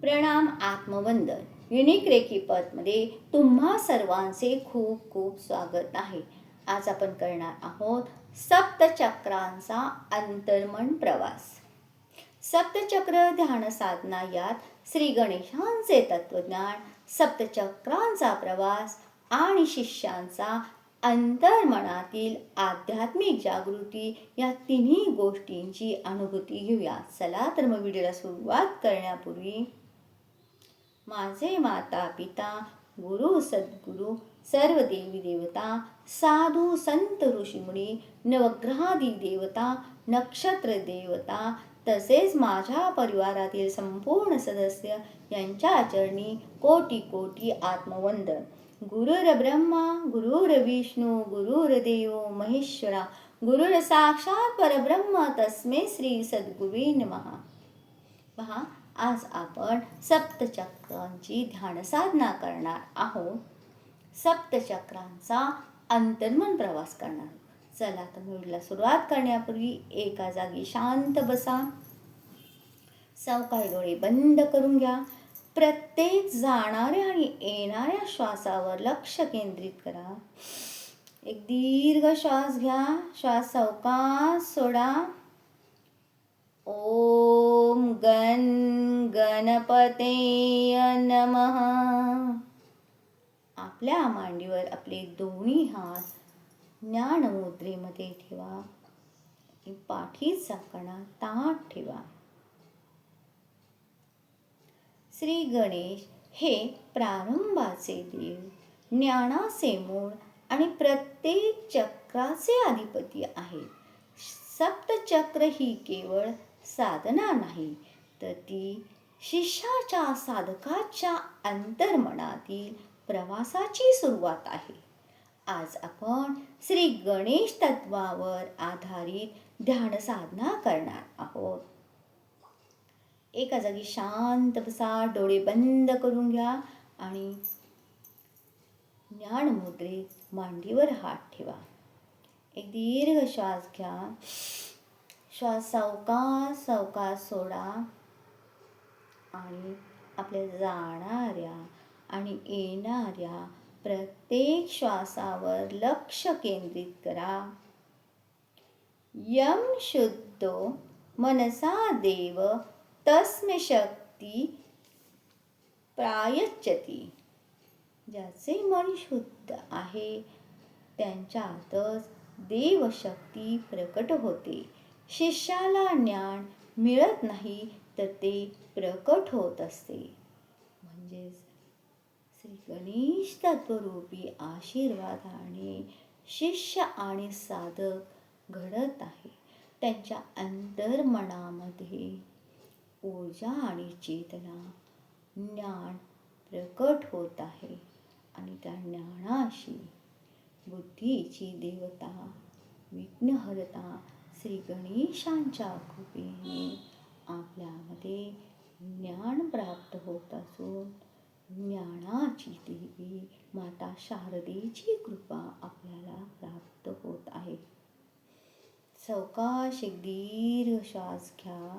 प्रणाम आत्मवंदन unique recce पथमध्ये तुम्हा सर्वांचे खूप खूप स्वागत आहे. आज आपण करणार आहोत सप्तचक्रांचा अंतर्मन प्रवास. सप्तचक्र ध्यान साधना यात श्री गणेशांचे तत्वज्ञान, सप्तचक्रांचा प्रवास आणि शिष्यांचा अंतर्मनातील आध्यात्मिक जागृती या तिन्ही गोष्टींची अनुभूती घेऊया. चला तर मग व्हिडिओला सुरुवात करण्यापूर्वी माझे माता पिता गुरु सद्गुरु सर्व देवी देवता साधू संत ऋषीमुनी नवग्रहादी देवता नक्षत्र देवता तसेच माझ्या परिवारातील संपूर्ण सदस्य यांच्या चरणी कोटी कोटी आत्मवंदन. गुरुर ब्रह्मा गुरुर विष्णू गुरुर्देव महेश्वरा गुरुर साक्षात परब्रह्म तस्मै श्री सद्गुरुवे नमः. पहा, आज आपण सप्तचक्रांची ध्यानसाधना करणार आहोत. सप्तचक्रांचा अंतर्मन प्रवास करणार. चला तर व्हिडिओला सुरुवात करण्यापूर्वी एका जागी शांत बसा. सावकाश डोळे बंद करून घ्या. प्रत्येक जाणाऱ्या आणि येणाऱ्या श्वासावर लक्ष केंद्रित करा. एक दीर्घ श्वास घ्या. श्वास सावकाश सोडा. ओम गण गणपते नमः. आपल्या मांडीवर आपले दोन्ही हात ज्ञान मुद्रेमध्ये ठेवा. पाठीचा कणा ताठ ठेवा. श्री गणेश हे प्रारंभाचे देव, ज्ञानाचे मूळ आणि प्रत्येक चक्राचे अधिपती आहेत. सप्तचक्र ही केवळ साधना नाही, तर ती शिष्याच्या साधकाच्या अंतर्मनातील प्रवासाची सुरुवात आहे. आज आपण श्री गणेश तत्वावर आधारित ध्यान साधना करणार आहोत. एका जागी शांत बसा. डोळे बंद करून घ्या आणि ज्ञान मुद्रेत मांडीवर हात ठेवा. एक दीर्घ श्वास घ्या. श्वास सावकाश सावकाश सोडा आणि आपल्या जाणाऱ्या आणि येणाऱ्या प्रत्येक श्वासावर लक्ष केंद्रित करा. यम शुद्धो मनसा देव तस्मै शक्ती प्रायच्यति. ज्याचे मन शुद्ध आहे त्यांच्यातच देवशक्ती प्रकट होते. शिष्याला ज्ञान मिळत नाही तर ते प्रकट होत असते. म्हणजेच श्री गणेश तत्वरूपी आशीर्वादाने शिष्य आणि साधक घडत आहे. त्यांच्या अंतर्मनामध्ये ऊर्जा आणि चेतना ज्ञान प्रकट होत आहे आणि त्या ज्ञानाशी बुद्धीची देवता विघ्नहर्ता श्री गणेशांच्या कृपेने आपल्यामध्ये ज्ञान प्राप्त होत असून ज्ञानाची देवी माता शारदेची कृपा आपल्याला प्राप्त होत आहे. सावकाश एक दीर्घ श्वास घ्या.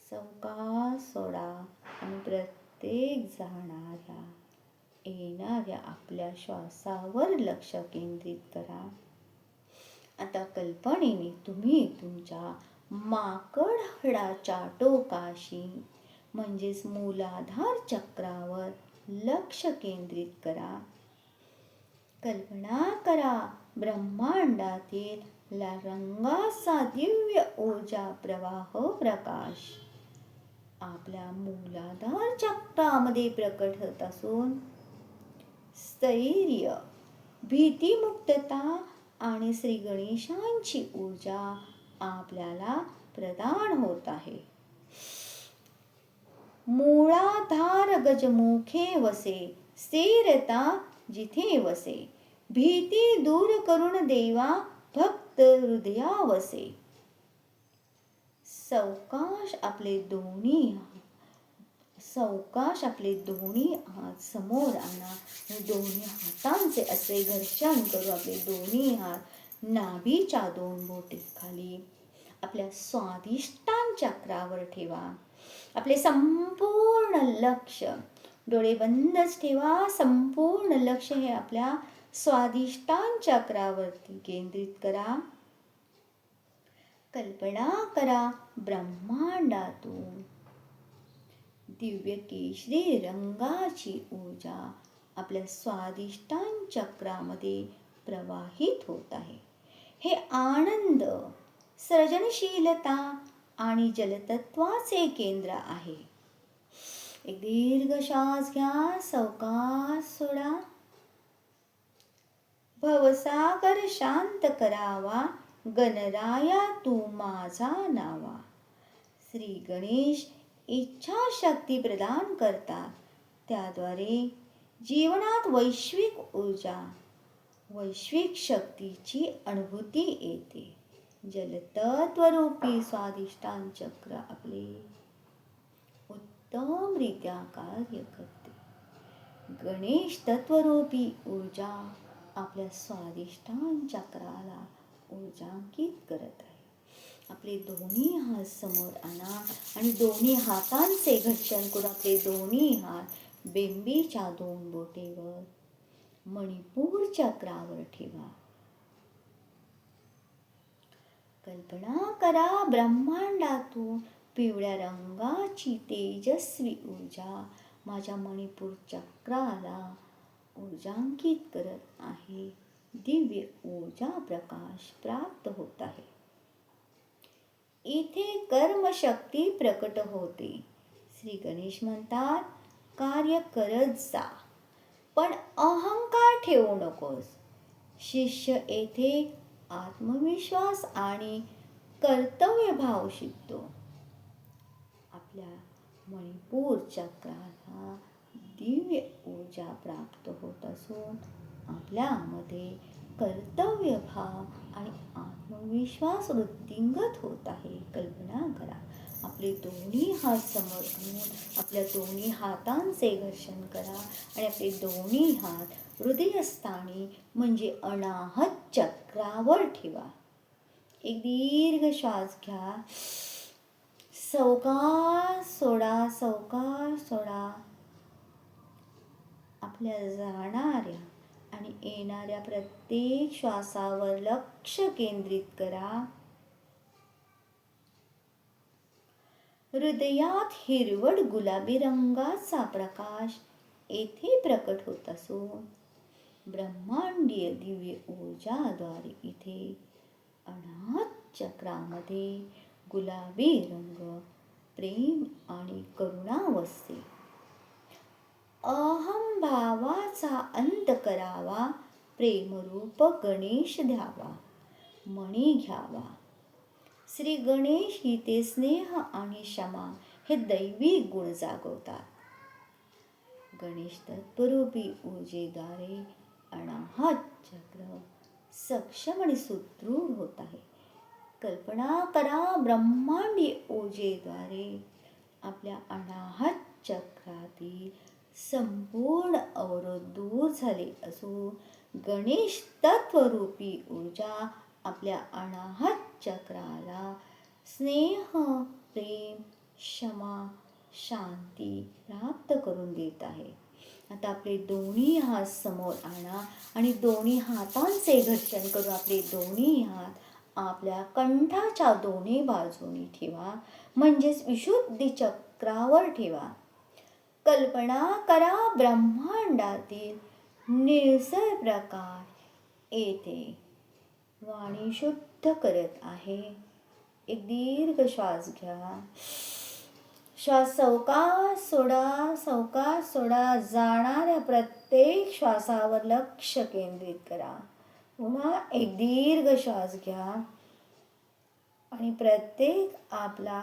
सावकाश सोडा आणि प्रत्येक जाणाऱ्या येणाऱ्या आपल्या श्वासावर लक्ष केंद्रित करा. आता कल्पनेने तुम्ही तुमच्या माकड हाडाच्या टोकाशी म्हणजेच मूलाधार चक्रावर लक्ष केंद्रित करा. कल्पना करा ब्रह्मांडातील रंगाचा दिव्य ऊर्जा प्रवाह प्रकाश आपल्या मूलाधार चक्रामध्ये प्रकट होत असून स्थैर्य, भीतीमुक्तता आणि श्री गणेशांची ऊर्जा आपल्याला प्रदान होत आहे. मूलाधार गजमुखे वसे स्थिरता जिथे वसे. भीती दूर करून देवा भक्त हृदया वसे. सावकाश आपले दोन्ही हात समोर आणा. दोन्ही हातांचे असे घर्षण करू. आपले दोन्ही हात नाभीच्या दोन बोटे खाली. आपल्या स्वादिष्टान चक्रावर ठेवा. आपले संपूर्ण लक्ष, डोळे बंदच ठेवा, संपूर्ण लक्ष हे आपल्या स्वादिष्टान चक्रावरती केंद्रित करा. कल्पना करा ब्रह्मांडातून दिव्य केशरी रंगाची ऊर्जा आपल्या स्वादिष्टान चक्रामध्ये प्रवाहित होत आहे. हे आनंद, सर्जनशीलता आणि जलतत्वाचे केंद्र आहे. एक दीर्घ श्वास घ्या, सावकाश सोडा. भवसागर शांत करावा, गणराया तू माझा नावा. श्री गणेश इच्छाशक्ती प्रदान करतात. त्याद्वारे जीवनात वैश्विक ऊर्जा, वैश्विक शक्तीची अनुभूती येते. जलतत्वरूपी स्वादिष्टान चक्र आपले उत्तमरित्या कार्य करते. गणेश तत्वरूपी ऊर्जा आपल्या स्वादिष्टान चक्राला ऊर्जांकित करत आहे. आपले दोन्ही हात समोर आणा आणि दोन्ही हातांचे घर्षण करून आपले दोन्ही हात बेंबीच्या 2 बोटेवर मणिपूर चक्रावर ठेवा. कल्पना करा ब्रह्मांडातून पिवळ्या रंगाची तेजस्वी ऊर्जा माझ्या मणिपूर चक्राला ऊर्जांकित करत आहे. दिव्य ऊर्जा प्रकाश प्राप्त होत आहे. इथे कर्मशक्ती प्रकट होते. श्री गणेश म्हणतात, कार्य करत जा, पण अहंकार ठेवू नकोस. शिष्य येथे आत्मविश्वास आणि कर्तव्यभाव शिकतो. आपल्या मणिपूर चक्राला दिव्य ऊर्जा प्राप्त होत असून आपल्यामध्ये कर्तव्यभाव आणि आत्मविश्वास वृद्धिंगत होत आहे. कल्पना करा, आपले दोन्ही हात समोर आणून आपल्या दोन्ही हातांचे घर्षण करा आणि आपले दोन्ही हात हृदयस्थानी म्हणजे अनाहत चक्रावर ठेवा. एक दीर्घ श्वास घ्या, सावकाश सोडा, सावकाश सोडा. आपल्या जाणाऱ्या आणि येणाऱ्या प्रत्येक श्वासावर लक्ष केंद्रित करा. हृदयात हिरवट गुलाबी रंगाचा प्रकाश येथे प्रकट होत असून ब्रह्मांडीय दिव्य ऊर्जाद्वारे इथे अनाहत चक्रामध्ये गुलाबी रंग, प्रेम आणि करुणा वसते. अहंभावाचा अंत करावा, प्रेमरूप गणेश द्यावा, मणी घ्यावा. श्री गणेश ही ते स्नेह आणि क्षमा हे दैवी गुण जागवतात. गणेश तत्वरूपी ऊर्जेद्वारे अनाहत चक्र सक्षम आणि सुदृढ होत आहे. कल्पना करा ब्रह्मांडीय ऊर्जेद्वारे आपल्या अनाहत चक्रातील संपूर्ण अवरोध दूर झाले असून गणेश तत्वरूपी ऊर्जा आपल्या अनाहत चक्राला स्नेह, प्रेम, क्षमा, शांती प्राप्त करून देत आहे. आता आपले दोन्ही हात समोर आणा आणि दोन्ही हातांचे घर्षण करून आपले दोन्ही हात आपल्या कंठाच्या दोन्ही बाजूनी ठेवा, म्हणजेच विशुद्धी चक्रावर ठेवा. कल्पना करा ब्रह्मांडातील निळसर प्रकाश येथे वाणी शुद्ध करत आहे. एक दीर्घ श्वास घ्या, श्वास सावकाश सोडा, सावकाश सोडा. जाणाऱ्या प्रत्येक श्वासावर लक्ष केंद्रित करा. पुन्हा एक दीर्घ श्वास घ्या आणि प्रत्येक आपला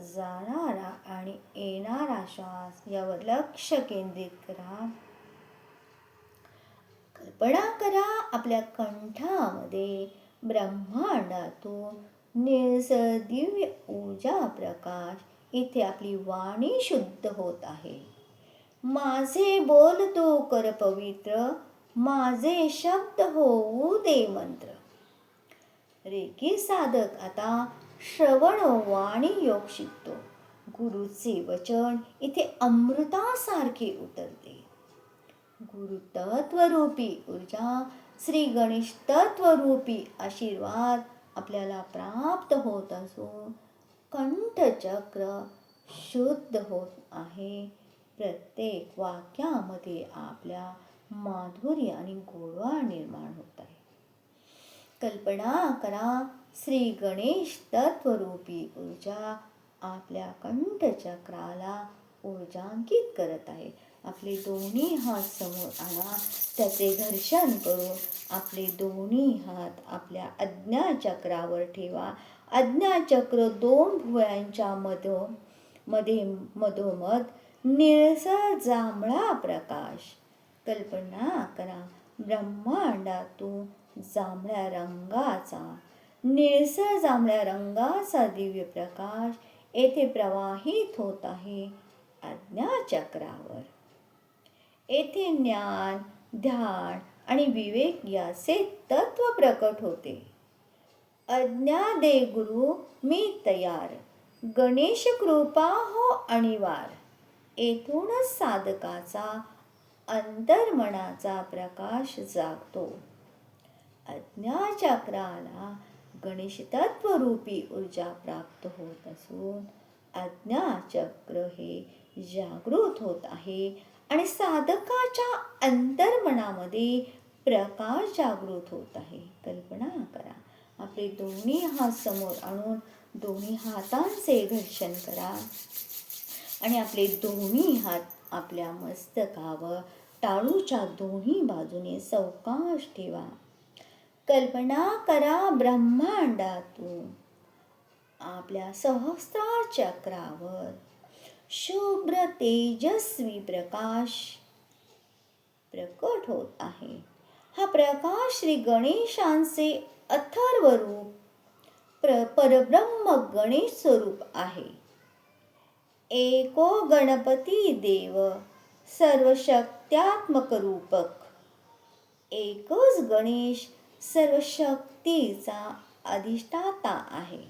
जाणारा आणि येणारा श्वास यावर लक्ष केंद्रित करा. कल्पना करा आपल्या कंठामध्ये ब्रह्मांडातून निळसर दिव्य ऊर्जा प्रकाश इथे आपली वाणी शुद्ध होत आहे. माझे बोल तू कर पवित्र, माझे शब्द होऊ दे मंत्र. रेकी साधक आता श्रवण वाणी योग शिकतो. गुरुचे वचन इथे अमृतासारखे उतरते. गुरु तत्वरूपी ऊर्जा, श्री गणेश तत्वरूपी आशीर्वाद आपल्याला प्राप्त होत असून कंठचक्र शुद्ध होत आहे. प्रत्येक वाक्यामध्ये आपल्या माधुर्य आणि गोडवा निर्माण होत आहे. कल्पना करा, श्री गणेश तत्वरूपी ऊर्जा आपल्या कंठचक्राला ऊर्जांकित करत आहे. आपले दोन्ही हात समोर आणा, त्याचे घर्षण करून आपले दोन्ही हात आपल्या आज्ञाचक्रावर ठेवा. आज्ञाचक्र दोन भुवयांच्या मधोमध निळसर जांभळा प्रकाश. कल्पना करा, ब्रह्मांडातून जांभळ्या रंगाचा, निळसर जांभळ्या रंगाचा दिव्य प्रकाश येथे प्रवाहित होत आहे. आज्ञाचक्रावर येथे ज्ञान, ध्यान आणि विवेक याचे तत्व प्रकट होते. आज्ञा दे गुरु, मी तयार. गणेश कृपा हो अनिवार. येथूनच साधकाचा अंतर्मनाचा प्रकाश जागतो. आज्ञाचक्राला गणेश तत्वरूपी ऊर्जा प्राप्त होत असून आज्ञाचक्र हे जागृत होत आहे आणि साधकाच्या अंतर्मनामध्ये प्रकाश जागृत होत आहे. कल्पना करा, आपले दोन्ही हात समोर आणून दोन्ही हातांचे घर्षण करा आणि आपले दोन्ही हात आपल्या मस्तकावर टाळूच्या दोन्ही बाजूने सावकाश ठेवा. कल्पना करा, ब्रह्मांडातून आपल्या सहस्रार चक्रावर शुभ्र तेजस्वी प्रकाश प्रकट होत आहे. हा प्रकाश श्री गणेशांचे अथर्व रूप, परब्रह्म गणेश स्वरूप आहे. एको गणपती देव, सर्वशक्त्यात्मक रूपक. एकच गणेश सर्व शक्तीचा अधिष्ठाता आहे.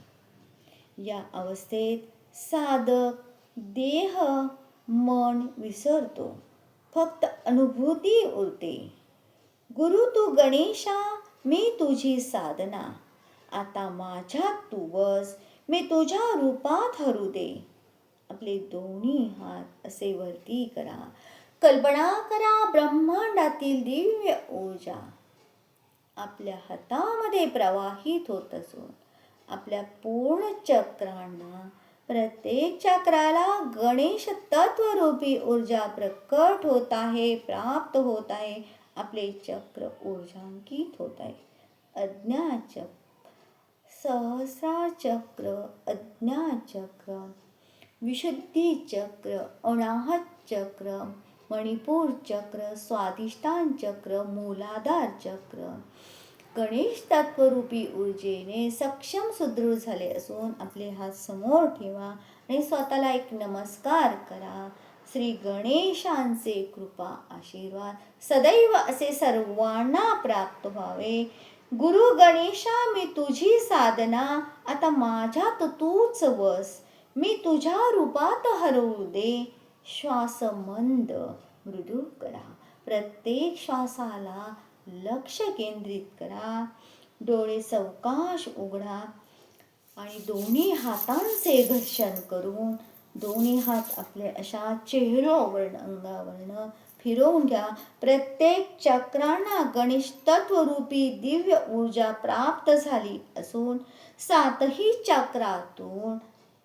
या अवस्थेत साधक देह मन विसरतो, फक्त अनुभूती उरते. गुरु तू गणेशा, मी तुझी साधना. आता माझ्यात तू बस, मी तुझ्या रूपात हरू दे. आपले दोन्ही हात असे वरती करा. कल्पना करा, ब्रह्मांडातील दिव्य ऊर्जा आपल्या हातामध्ये प्रवाहित होत असून आपल्या पूर्ण चक्रांना, प्रत्येक चक्राला गणेश तत्वरूपी ऊर्जा प्रकट होत आहे, प्राप्त होत आहे. आपले चक्र ऊर्जांकित होत आहे. आज्ञाचक्र, सहस्रार चक्र, आज्ञाचक्र, विशुद्धी चक्र, अनाहत चक्र, मणिपूर चक्र, स्वाधिष्ठान चक्र, मूलाधार चक्र गणेश तत्वरूपी ऊर्जेने सक्षम सुदृढ झाले असून आपले हात समोर ठेवा आणि स्वतःला एक नमस्कार करा. श्री गणेशांचे कृपा आशीर्वाद सदैव असे सर्वांना प्राप्त व्हावे. गुरु गणेशा, मी तुझी साधना. आता माझ्यात तूच वस, मी तुझ्या रूपात हरवू दे. श्वास मंद मृदू करा. प्रत्येक श्वासाला लक्ष केंद्रित करा. डोळे सावकाश उघडा आणि दोन्ही हातांचे घर्षण करून दोन्ही हात आपले अशा चेहऱ्यावर अंगावरनं फिरवून घ्या. प्रत्येक चक्रांना गणेश तत्वरूपी दिव्य ऊर्जा प्राप्त झाली असून सातही चक्रातून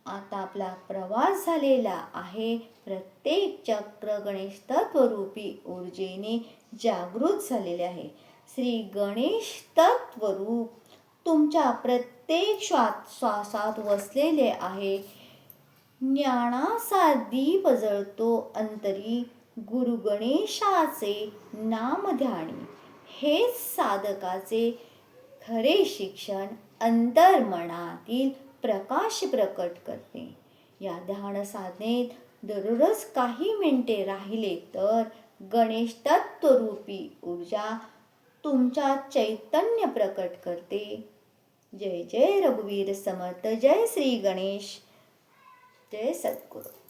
आता आपला प्रवास झालेला आहे. प्रत्येक चक्र गणेश तत्वरूपी ऊर्जेने जागृत झालेले आहे. श्री गणेश तत्वरूप तुमच्या प्रत्येक श्वासात वसलेले आहे. ज्ञानाचा दीप जळतो अंतरी. गुरु गणेशाचे नामध्यानी हेच साधकाचे खरे शिक्षण अंतर्मनातील प्रकाश प्रकट करते. या ध्यान साधनेत दररोज काही मिनिटे राहिले तर गणेश तत्वरूपी ऊर्जा तुमच्या चैतन्य प्रकट करते. जय जय रघुवीर समर्थ. जय श्री गणेश. जय सद्गुरू.